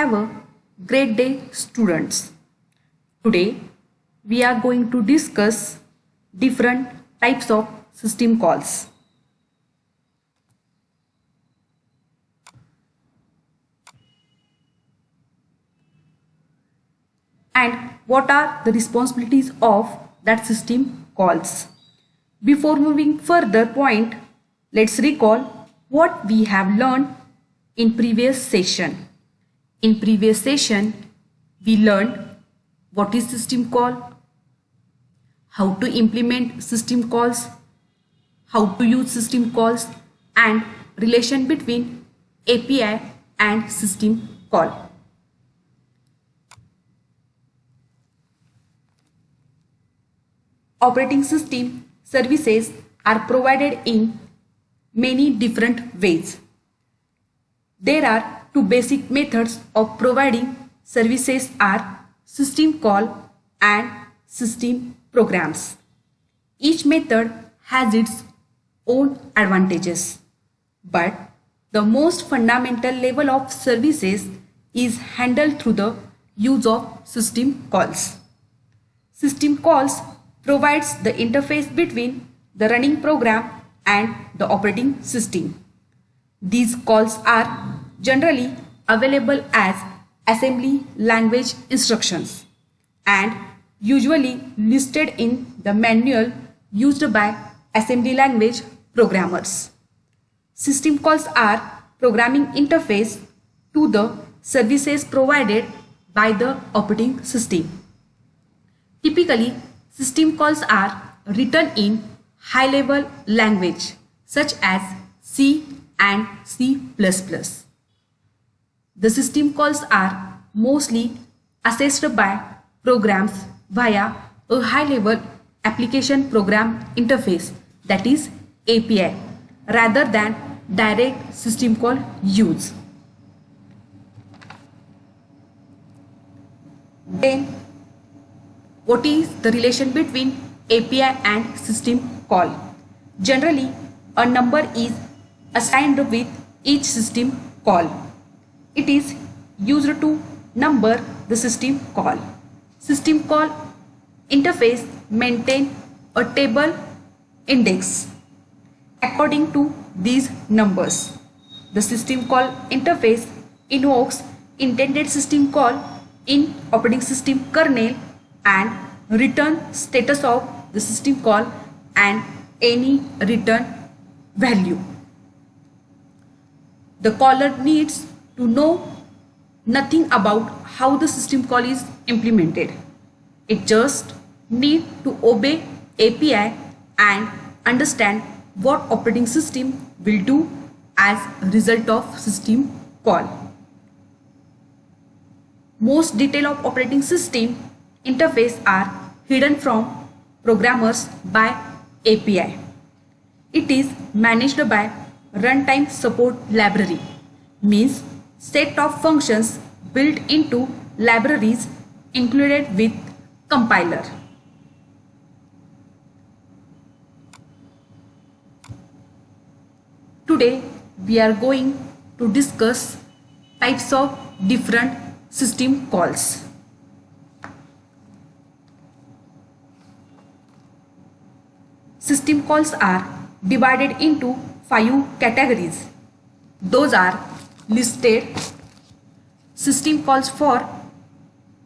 Have a great day, students. Today, we are going to discuss different types of system calls. And what are the responsibilities of that system calls. Before moving further point, let's recall what we have learned in previous session. In previous session, we learned what is system call, how to implement system calls, how to use system calls, and relation between API and system call. Operating system services are provided in many different ways. There are two basic methods of providing services are system call and system programs. Each method has its own advantages, but the most fundamental level of services is handled through the use of system calls. System calls provides the interface between the running program and the operating system. These calls are generally available as assembly language instructions and usually listed in the manual used by assembly language programmers. System calls are programming interface to the services provided by the operating system. Typically, system calls are written in high-level language such as C and C++. The system calls are mostly accessed by programs via a high-level application program interface, that is API, rather than direct system call use. Then, what is the relation between API and system call? Generally, a number is assigned with each system call. It is used to number the system call. System call interface maintain a table index according to these numbers. The system call interface invokes intended system call in operating system kernel and return status of the system call and any return value. The caller needs to know nothing about how the system call is implemented. It just needs to obey API and understand what operating system will do as a result of system call. Most detail of operating system interface are hidden from programmers by API. It is managed by runtime support library, means set of functions built into libraries included with compiler. Today we are going to discuss types of different system calls. System calls are divided into 5 categories. Those are listed: system calls for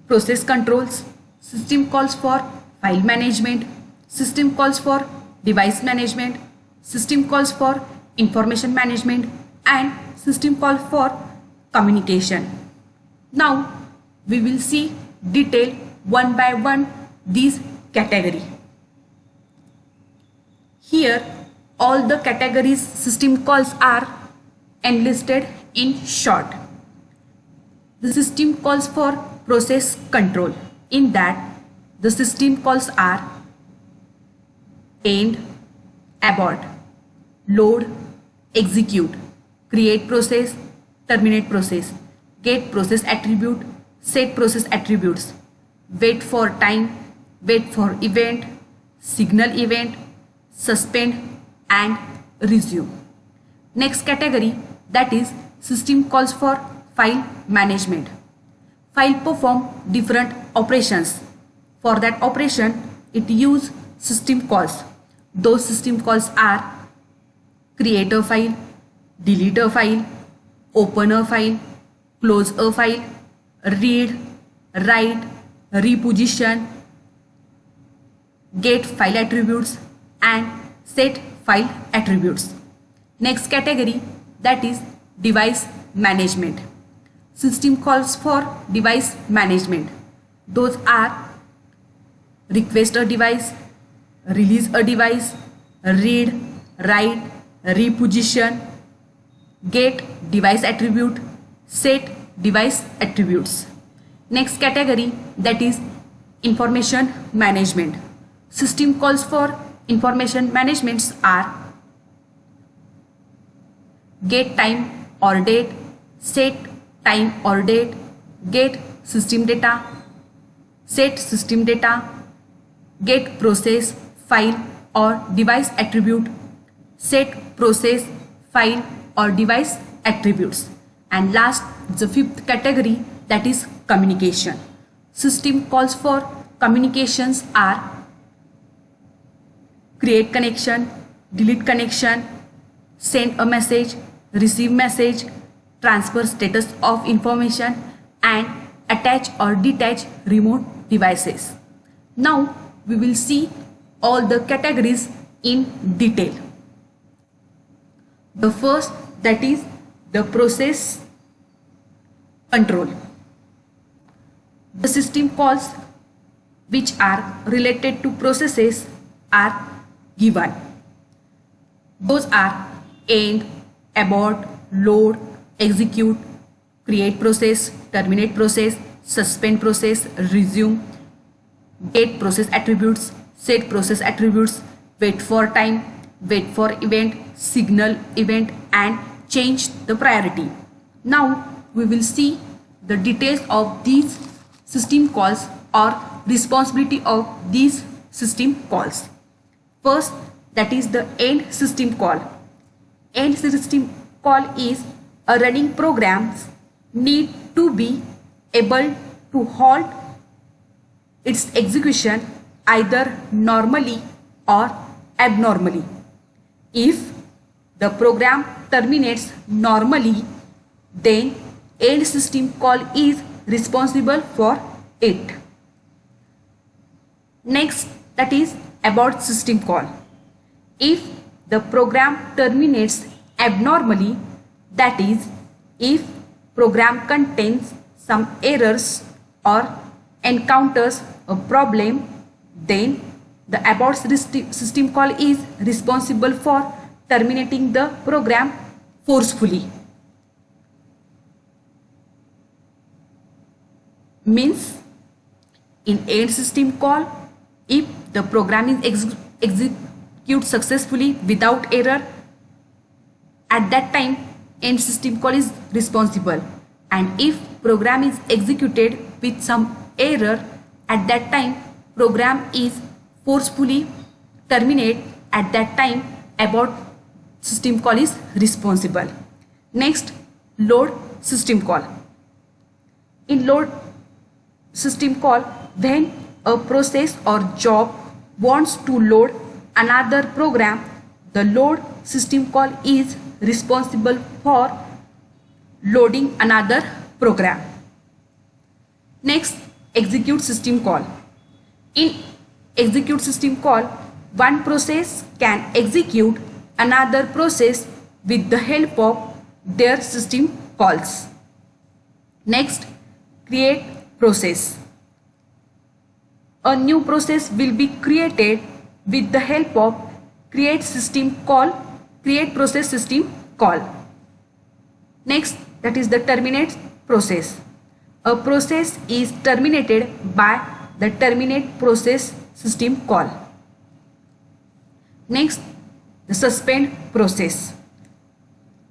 process controls, system calls for file management, system calls for device management, system calls for information management, and system call for communication. Now we will see detail one by one these category. Here all the categories system calls are enlisted in short. The system calls for process control. In that, the system calls are end, abort, load, execute, create process, terminate process, get process attribute, set process attributes, wait for time, wait for event, signal event, suspend, and resume. Next category, that is system calls for file management. File perform different operations. For that operation, it use system calls. Those system calls are create a file, delete a file, open a file, close a file, read, write, reposition, get file attributes and set file attributes. Next category, that is device management. System calls for device management. Those are request a device, release a device, read, write, reposition, get device attribute, set device attributes. Next category, that is information management. System calls for information management are get time or date, set time or date, get system data, set system data, get process, file or device attribute, set process, file or device attributes. And last, the fifth category, that is communication. System calls for communications are create connection, delete connection, send a message, receive message, transfer status of information and attach or detach remote devices. Now we will see all the categories in detail. The first, that is the process control. The system calls which are related to processes are given. Those are end, abort, load, execute, create process, terminate process, suspend process, resume, get process attributes, set process attributes, wait for time, wait for event, signal event and change the priority. Now we will see the details of these system calls or responsibility of these system calls. First, that is the end system call. End system call is a running programs need to be able to halt its execution either normally or abnormally. If the program terminates normally, then end system call is responsible for it. Next, that is abort system call. If the program terminates abnormally, that is if program contains some errors or encounters a problem, then the abort system call is responsible for terminating the program forcefully. Means in end system call, if the program is execute successfully without error, at that time end system call is responsible. And if program is executed with some error, at that time program is forcefully terminate, at that time abort system call is responsible. Next, load system call. In load system call, when a process or job wants to load another program, the load system call is responsible for loading another program. Next, execute system call. In execute system call, one process can execute another process with the help of their system calls. Next, create process. A new process will be created with the help of create system call, create process system call. Next, that is the terminate process. A process is terminated by the terminate process system call. Next, the suspend process.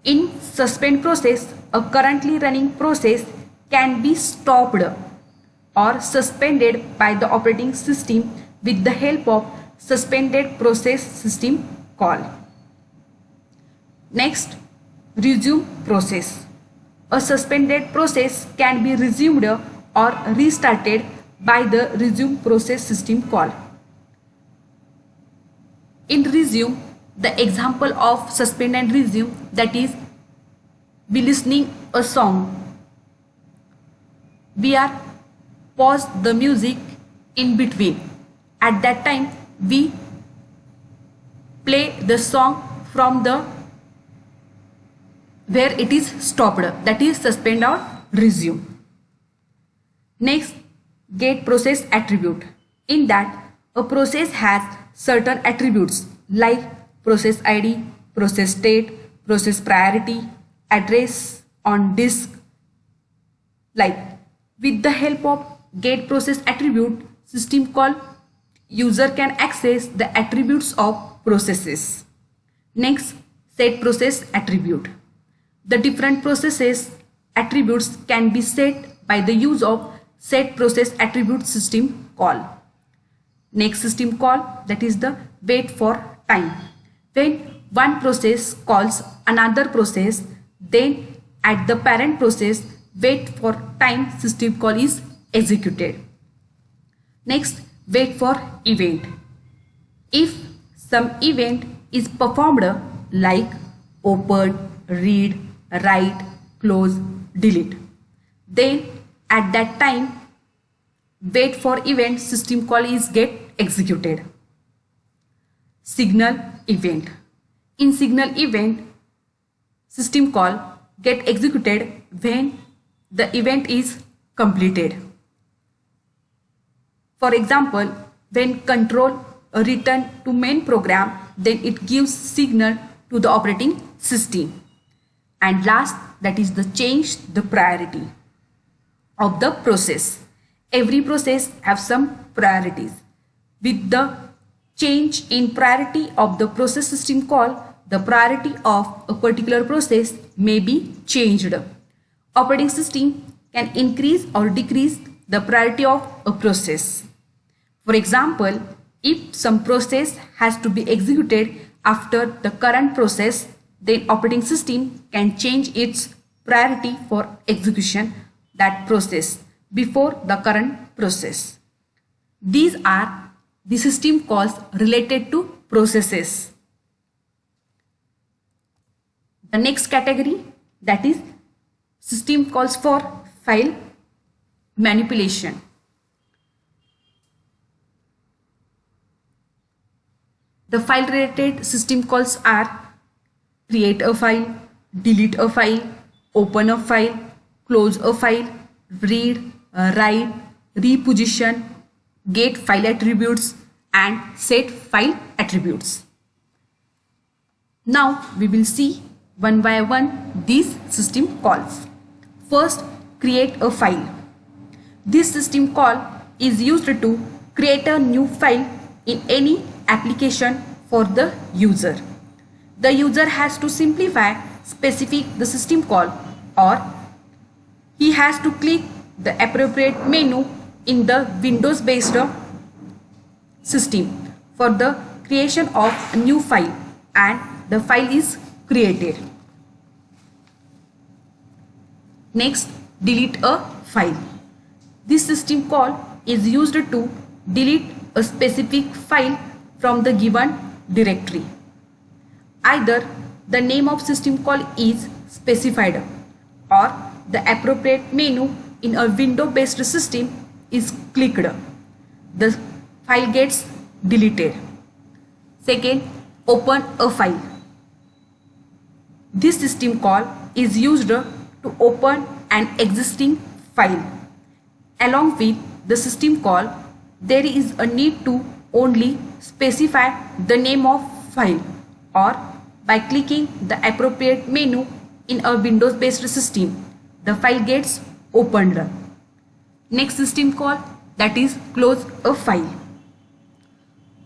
In suspend process, a currently running process can be stopped or suspended by the operating system with the help of suspended process system call. Next, resume process. A suspended process can be resumed or restarted by the resume process system call. In resume, the example of suspend and resume, that is, we listening a song. We are pause the music in between. At that time, we play the song from the where it is stopped, that is suspend or resume. Next, get process attribute. In that, a process has certain attributes like process ID, process state, process priority, address on disk. Like, with the help of get process attribute, system call, user can access the attributes of processes. Next, set process attribute. The different processes attributes can be set by the use of set process attribute system call. Next system call, that is the wait for time. When one process calls another process, then at the parent process wait for time system call is executed. Next, wait for event. If some event is performed like open, read, write, close, delete, then at that time wait for event system call is get executed. Signal event. In signal event, system call get executed when the event is completed. For example, when control return to main program, then it gives signal to the operating system. And last, that is the change the priority of the process. Every process have some priorities. With the change in priority of the process system call, the priority of a particular process may be changed. Operating system can increase or decrease the priority of a process. For example, if some process has to be executed after the current process, then operating system can change its priority for execution that process before the current process. These are the system calls related to processes. The next category, that is system calls for file manipulation. The file related system calls are create a file, delete a file, open a file, close a file, read, write, reposition, get file attributes, and set file attributes. Now we will see one by one these system calls. First, create a file. This system call is used to create a new file in any application for the user. The user has to specify the system call, or he has to click the appropriate menu in the Windows based system for the creation of a new file, and the file is created. Next, delete a file. This system call is used to delete a specific file from the given directory. Either the name of system call is specified, or the appropriate menu in a Windows based system is clicked. The file gets deleted. Second, open a file. This system call is used to open an existing file. Along with the system call, there is a need to only specify the name of file, or by clicking the appropriate menu in a Windows based system, the file gets opened. Next system call, that is close a file.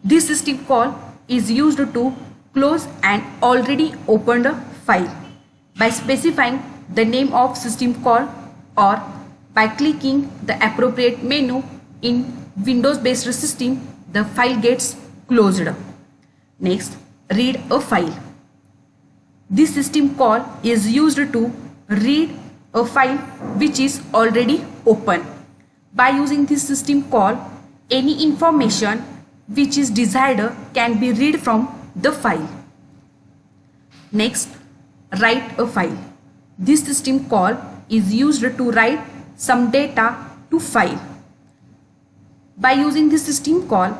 This system call is used to close an already opened file by specifying the name of system call, or by clicking the appropriate menu in Windows based system, the file gets closed. Next, read a file. This system call is used to read a file which is already open. By using this system call, any information which is desired can be read from the file. Next, write a file. This system call is used to write some data to file. By using this system call,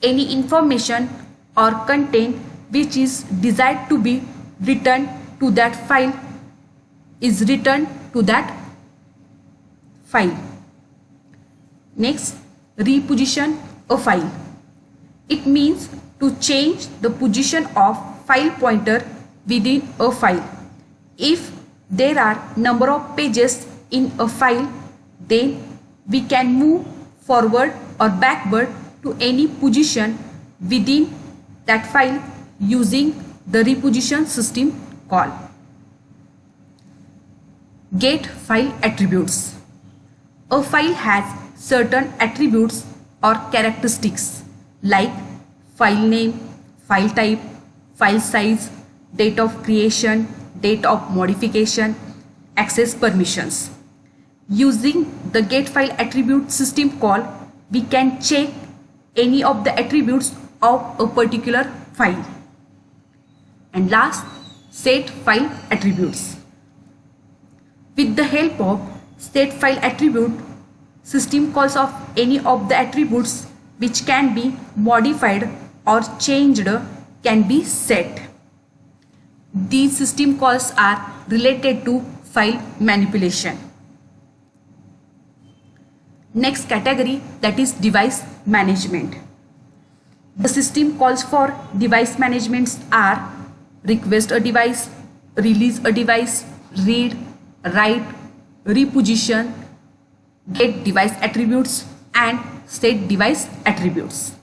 any information or content which is desired to be written to that file is written to that file. Next, reposition a file. It means to change the position of file pointer within a file. If there are number of pages in a file, then we can move forward or backward to any position within that file using the reposition system call. Get file attributes. A file has certain attributes or characteristics like file name, file type, file size, date of creation, date of modification, access permissions. Using the get file attribute system call, we can check any of the attributes of a particular file. And last, set file attributes. With the help of set file attribute, system calls of any of the attributes which can be modified or changed can be set. These system calls are related to file manipulation. Next category, that is device management. The system calls for device management are request a device, release a device, read, write, reposition, get device attributes and set device attributes.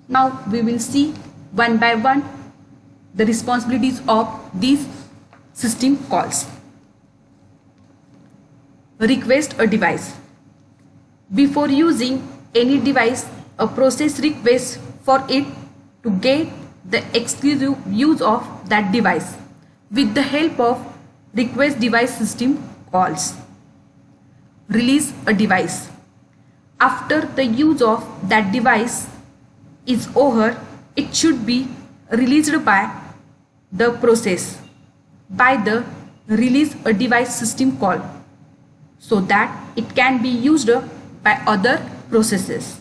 Now we will see one by one the responsibilities of these system calls. Request a device. Before using any device, a process requests for it to get the exclusive use of that device with the help of request device system calls. Release a device. After the use of that device is over, it should be released by the process by the release a device system call so that it can be used by other processes.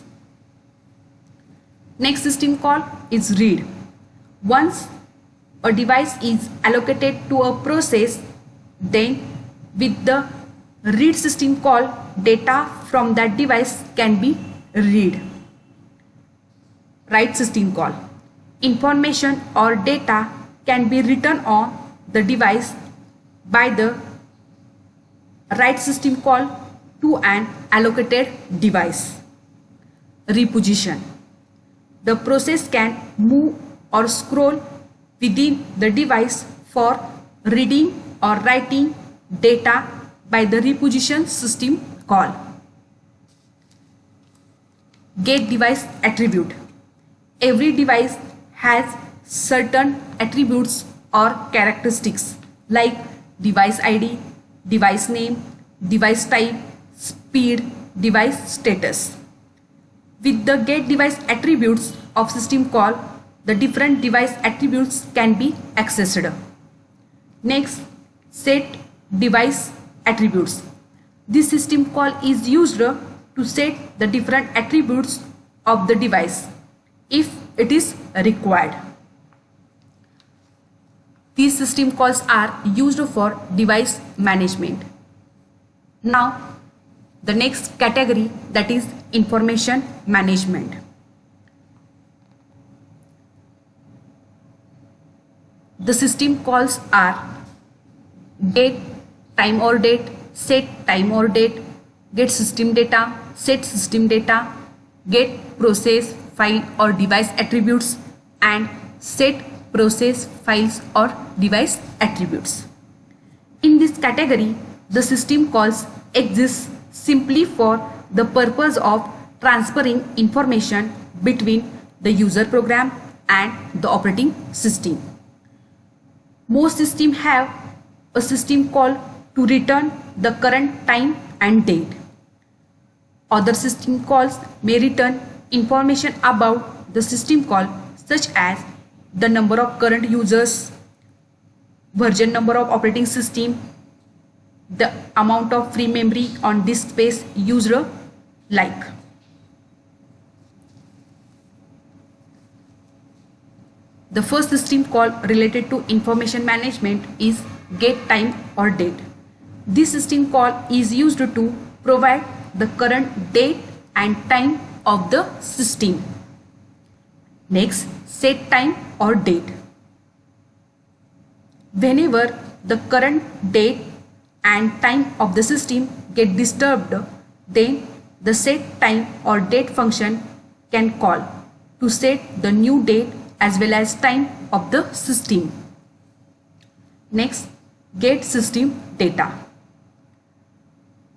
Next system call is read. Once a device is allocated to a process, then with the read system call, data from that device can be read. Write system call. Information or data can be written on the device by the write system call to an allocated device. Reposition. The process can move or scroll within the device for reading or writing data by the reposition system call. Get device attribute. Every device has certain attributes or characteristics like device ID, device name, device type, speed, device status. With the get device attributes of system call, the different device attributes can be accessed. Next, set device attributes. This system call is used to set the different attributes of the device if it is required. These system calls are used for device management. Now, the next category, that is information management. The system calls are get time or date, set time or date, get system data, set system data, get process, file or device attributes, and set process, files or device attributes. In this category, the system calls exist simply for the purpose of transferring information between the user program and the operating system. Most systems have a system call to return the current time and date. Other system calls may return information about the system call, such as the number of current users, version number of operating system, the amount of free memory on disk space used, like. The first system call related to information management is get time or date. This system call is used to provide the current date and time of the system. Next, set time or date. Whenever the current date and time of the system get disturbed, then the set time or date function can call to set the new date as well as time of the system. Next, get system data.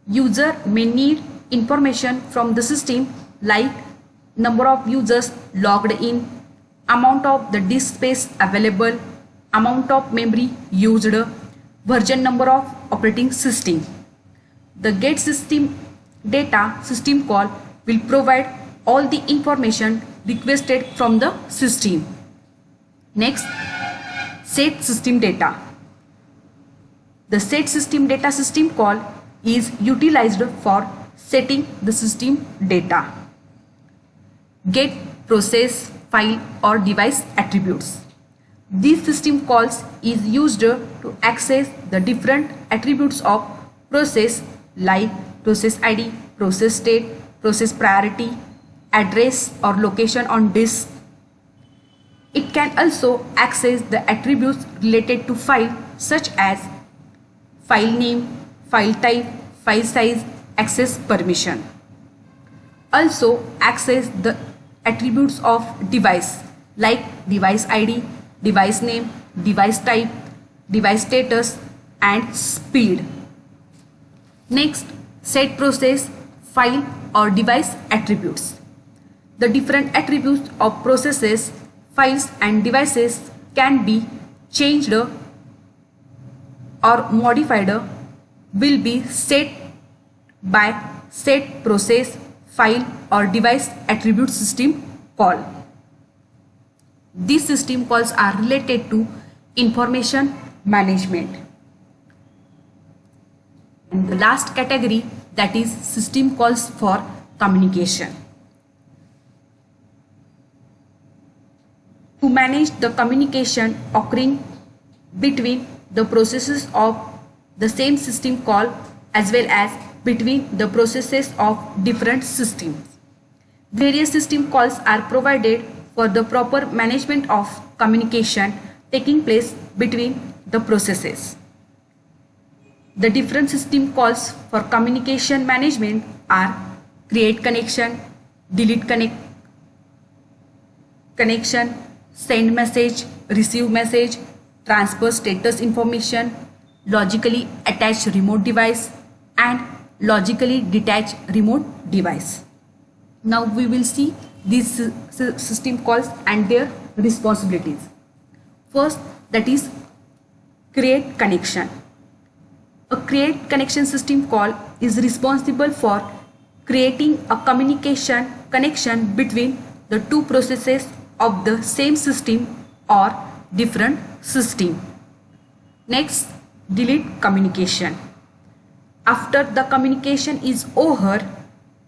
User may need information from the system like number of users logged in, amount of the disk space available, amount of memory used, version number of operating system. The get system data system call will provide all the information requested from the system. Next, set system data. The set system data system call is utilized for setting the system data. Get process, file or device attributes. These system calls is used to access the different attributes of process like process ID, process state, process priority, address or location on disk. It can also access the attributes related to file such as file name, file type, file size, access permission. Also access the attributes of device like device ID, device name, device type, device status and speed. Next, set process, file or device attributes. The different attributes of processes, files and devices can be changed or modified will be set by set process, file or device attribute system call. These system calls are related to information management. And the last category, that is system calls for communication. To manage the communication occurring between the processes of the same system call as well as between the processes of different systems. Various system calls are provided for the proper management of communication taking place between the processes. The different system calls for communication management are create connection, delete connection, send message, receive message, transfer status information, logically attach remote device and logically detach remote device. Now we will see these system calls and their responsibilities. First, that is create connection. A create connection system call is responsible for creating a communication connection between the two processes of the same system or different system. Next, delete communication. After the communication is over,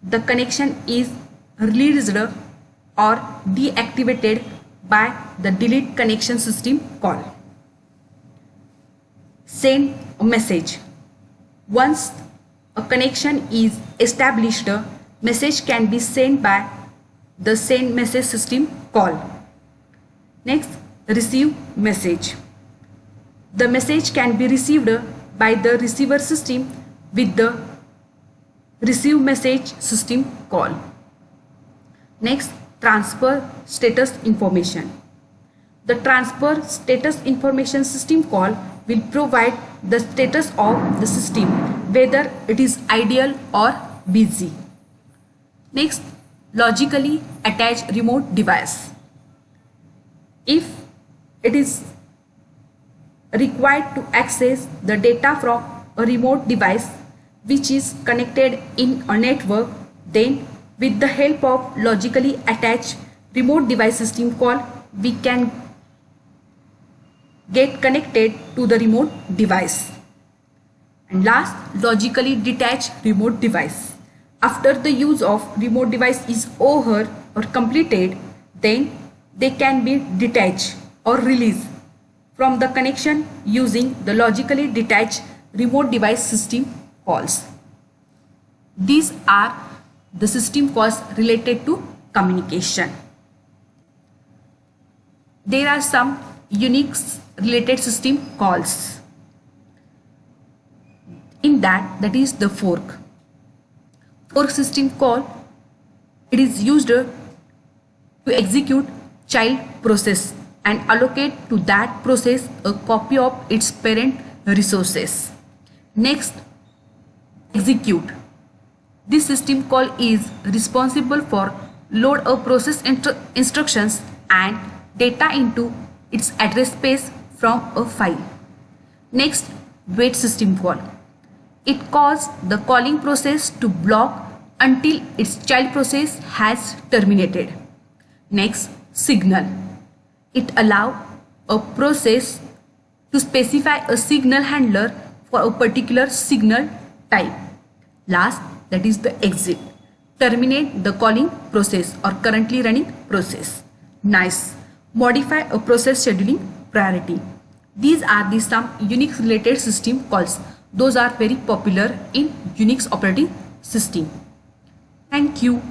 the connection is released or deactivated by the delete connection system call. Send a message. Once a connection is established, a message can be sent by the send message system call. Next, receive message. The message can be received by the receiver system with the receive message system call. Next, transfer status information. The transfer status information system call will provide the status of the system, whether it is ideal or busy. Next, logically attach remote device. If it is required to access the data from a remote device which is connected in a network, Then with the help of logically attached remote device system call, we can get connected to the remote device. And last, logically detached remote device. After the use of remote device is over or completed, then they can be detached or released from the connection using the logically detached remote device system calls. These are the system calls related to communication. There are some Unix related system calls. In that is the fork. Fork system call, it is used to execute child process and allocate to that process a copy of its parent resources. Next, execute. This system call is responsible for load a process instructions and data into its address space from a file. Next, wait system call. It calls the calling process to block until its child process has terminated. Next, signal. It allows a process to specify a signal handler for a particular signal type. Last, that is the exit. Terminate the calling process or currently running process. Nice. Modify a process scheduling priority. These are the some Unix related system calls. Those are very popular in Unix operating system. Thank you.